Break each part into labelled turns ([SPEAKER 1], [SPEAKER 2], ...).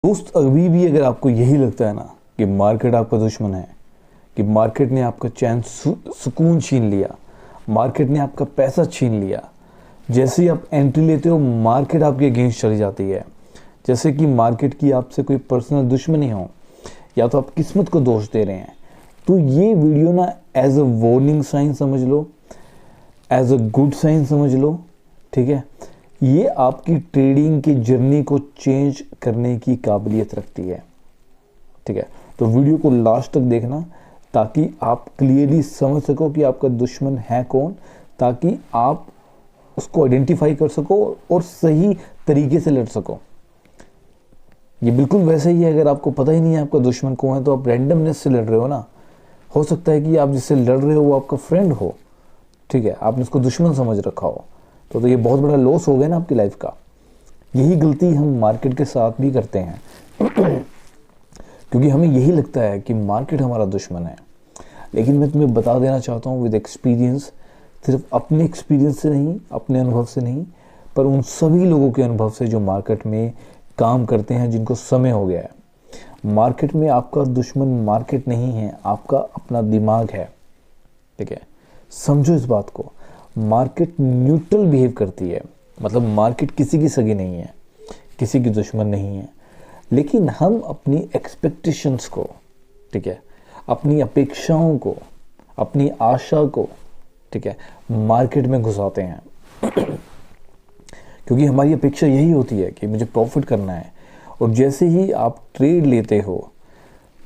[SPEAKER 1] दोस्त, अभी भी अगर आपको यही लगता है ना कि मार्केट आपका दुश्मन है, कि मार्केट ने आपका चैन सुकून छीन लिया, मार्केट ने आपका पैसा छीन लिया, जैसे ही आप एंट्री लेते हो मार्केट आपके अगेंस्ट चली जाती है, जैसे कि मार्केट की आपसे कोई पर्सनल दुश्मनी हो या तो आप किस्मत को दोष दे रहे हैं, तो ये वीडियो ना एज अ वार्निंग साइन समझ लो, एज अ गुड साइन समझ लो। ठीक है, ये आपकी ट्रेडिंग की जर्नी को चेंज करने की काबिलियत रखती है। ठीक है, तो वीडियो को लास्ट तक देखना ताकि आप क्लियरली समझ सको कि आपका दुश्मन है कौन, ताकि आप उसको आइडेंटिफाई कर सको और सही तरीके से लड़ सको। ये बिल्कुल वैसे ही है, अगर आपको पता ही नहीं है आपका दुश्मन कौन है तो आप रैंडमनेस से लड़ रहे हो ना। हो सकता है कि आप जिससे लड़ रहे हो वो आपका फ्रेंड हो, ठीक है, आपने उसको दुश्मन समझ रखा हो, तो ये बहुत बड़ा लॉस हो गया ना आपकी लाइफ का। यही गलती हम मार्केट के साथ भी करते हैं क्योंकि हमें यही लगता है कि मार्केट हमारा दुश्मन है। लेकिन मैं तुम्हें बता देना चाहता हूँ विद एक्सपीरियंस, सिर्फ अपने एक्सपीरियंस से नहीं, अपने अनुभव से नहीं, पर उन सभी लोगों के अनुभव से जो मार्केट में काम करते हैं, जिनको समय हो गया है। मार्केट में आपका दुश्मन मार्केट नहीं है, आपका अपना दिमाग है। ठीक है, समझो इस बात को। मार्केट न्यूट्रल बिहेव करती है, मतलब मार्केट किसी की सगी नहीं है, किसी की दुश्मन नहीं है, लेकिन हम अपनी एक्सपेक्टेशंस को, ठीक है, अपनी अपेक्षाओं को, अपनी आशा को, ठीक है, मार्केट में घुसाते हैं क्योंकि हमारी अपेक्षा यही होती है कि मुझे प्रॉफिट करना है। और जैसे ही आप ट्रेड लेते हो,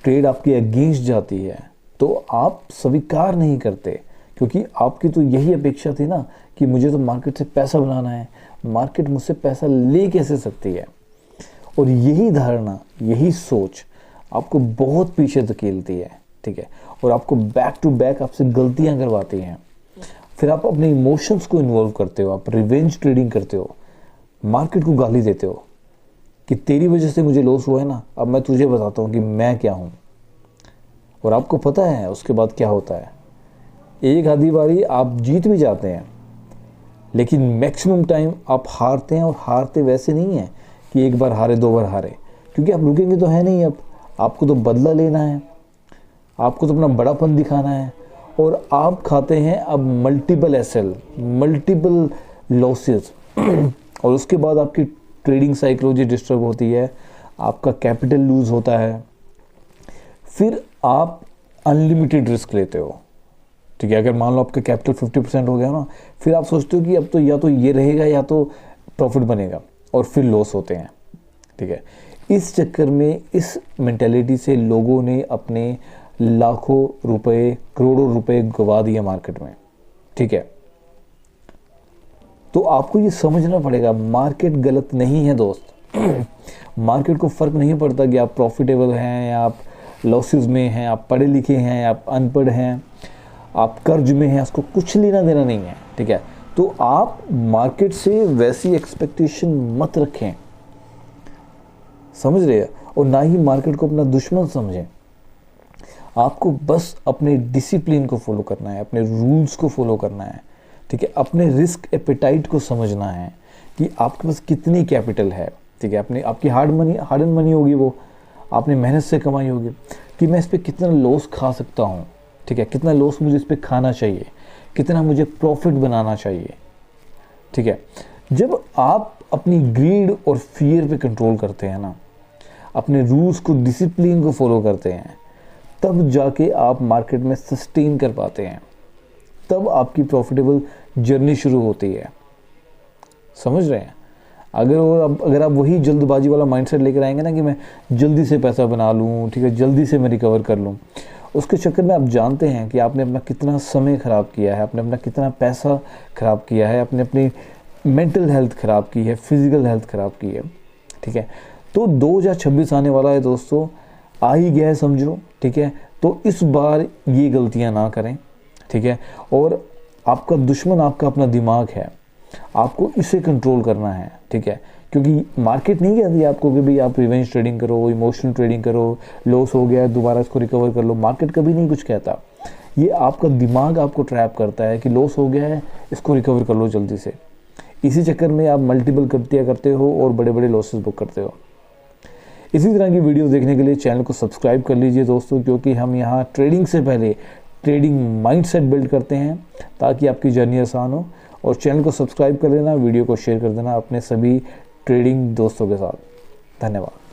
[SPEAKER 1] ट्रेड आपकी अगेंस्ट जाती है, तो आप स्वीकार नहीं करते, क्योंकि आपकी तो यही अपेक्षा थी ना कि मुझे तो मार्केट से पैसा बनाना है, मार्केट मुझसे पैसा ले कैसे सकती है। और यही धारणा, यही सोच आपको बहुत पीछे धकेलती है। ठीक है, और आपको बैक टू बैक आपसे गलतियां करवाती हैं। फिर आप अपने इमोशंस को इन्वॉल्व करते हो, आप रिवेंज ट्रेडिंग करते हो, मार्केट को गाली देते हो कि तेरी वजह से मुझे लॉस हुआ है ना, अब मैं तुझे बताता हूँ कि मैं क्या हूँ। और आपको पता है उसके बाद क्या होता है। एक आधी बारी आप जीत भी जाते हैं, लेकिन मैक्सिमम टाइम आप हारते हैं। और हारते वैसे नहीं है कि एक बार हारे, दो बार हारे, क्योंकि आप रुकेंगे तो है नहीं। अब आपको तो बदला लेना है, आपको तो अपना बड़ापन दिखाना है, और आप खाते हैं अब मल्टीपल एसएल, मल्टीपल लॉसेस और उसके बाद आपकी ट्रेडिंग साइकोलॉजी डिस्टर्ब होती है, आपका कैपिटल लूज होता है, फिर आप अनलिमिटेड रिस्क लेते हो। ठीक है, अगर मान लो आपका कैपिटल 50% हो गया ना, फिर आप सोचते हो कि अब तो या तो ये रहेगा या तो प्रॉफिट बनेगा, और फिर लॉस होते हैं। ठीक है, इस चक्कर में, इस मेंटालिटी से लोगों ने अपने लाखों रुपए, करोड़ों रुपए गवा दिए मार्केट में। ठीक है, तो आपको ये समझना पड़ेगा मार्केट गलत नहीं है दोस्त मार्केट को फर्क नहीं पड़ता कि आप प्रॉफिटेबल हैं या आप लॉसेस में हैं, आप पढ़े लिखे हैं या आप अनपढ़ हैं, आप कर्ज में हैं, उसको कुछ लेना देना नहीं है। ठीक है, तो आप मार्केट से वैसी एक्सपेक्टेशन मत रखें, समझ रहे हैं, और ना ही मार्केट को अपना दुश्मन समझें। आपको बस अपने डिसिप्लिन को फॉलो करना है, अपने रूल्स को फॉलो करना है। ठीक है, अपने रिस्क एपेटाइट को समझना है कि आपके पास कितनी कैपिटल है। ठीक है, अपने आपकी हार्ड एंड मनी होगी, वो आपने मेहनत से कमाई होगी, कि मैं इस पर कितना लॉस खा सकता हूँ। ठीक है, कितना लॉस मुझे इस पर खाना चाहिए, कितना मुझे प्रॉफिट बनाना चाहिए। ठीक है, जब आप अपनी ग्रीड और फियर पे कंट्रोल करते हैं ना, अपने रूल्स को, डिसिप्लिन को फॉलो करते हैं, तब जाके आप मार्केट में सस्टेन कर पाते हैं, तब आपकी प्रॉफिटेबल जर्नी शुरू होती है। समझ रहे हैं? अगर आप वही जल्दबाजी वाला माइंडसेट लेकर आएंगे ना कि मैं जल्दी से पैसा बना लूँ, ठीक है, जल्दी से मैं रिकवर कर लूँ, उसके चक्कर में आप जानते हैं कि आपने अपना कितना समय ख़राब किया है, आपने अपना कितना पैसा ख़राब किया है, आपने अपनी मेंटल हेल्थ ख़राब की है, फिजिकल हेल्थ ख़राब की है। ठीक है, तो 2026 आने वाला है दोस्तों, आ ही गया है समझो। ठीक है, तो इस बार ये गलतियां ना करें। ठीक है, और आपका दुश्मन आपका अपना दिमाग है, आपको इसे कंट्रोल करना है। ठीक है, क्योंकि मार्केट नहीं कहती आपको कि भाई आप रिवेंज ट्रेडिंग करो, इमोशनल ट्रेडिंग करो, लॉस हो गया दोबारा इसको रिकवर कर लो। मार्केट कभी नहीं कुछ कहता, ये आपका दिमाग आपको ट्रैप करता है कि लॉस हो गया है, इसको रिकवर कर लो जल्दी से। इसी चक्कर में आप मल्टीपल गलतियां करते हो और बड़े बड़े लॉसेस बुक करते हो। इसी तरह की वीडियो देखने के लिए चैनल को सब्सक्राइब कर लीजिए दोस्तों, क्योंकि हम यहाँ ट्रेडिंग से पहले ट्रेडिंग माइंडसेट बिल्ड करते हैं ताकि आपकी जर्नी आसान हो। और चैनल को सब्सक्राइब कर लेना, वीडियो को शेयर कर देना अपने सभी ट्रेडिंग दोस्तों के साथ। धन्यवाद।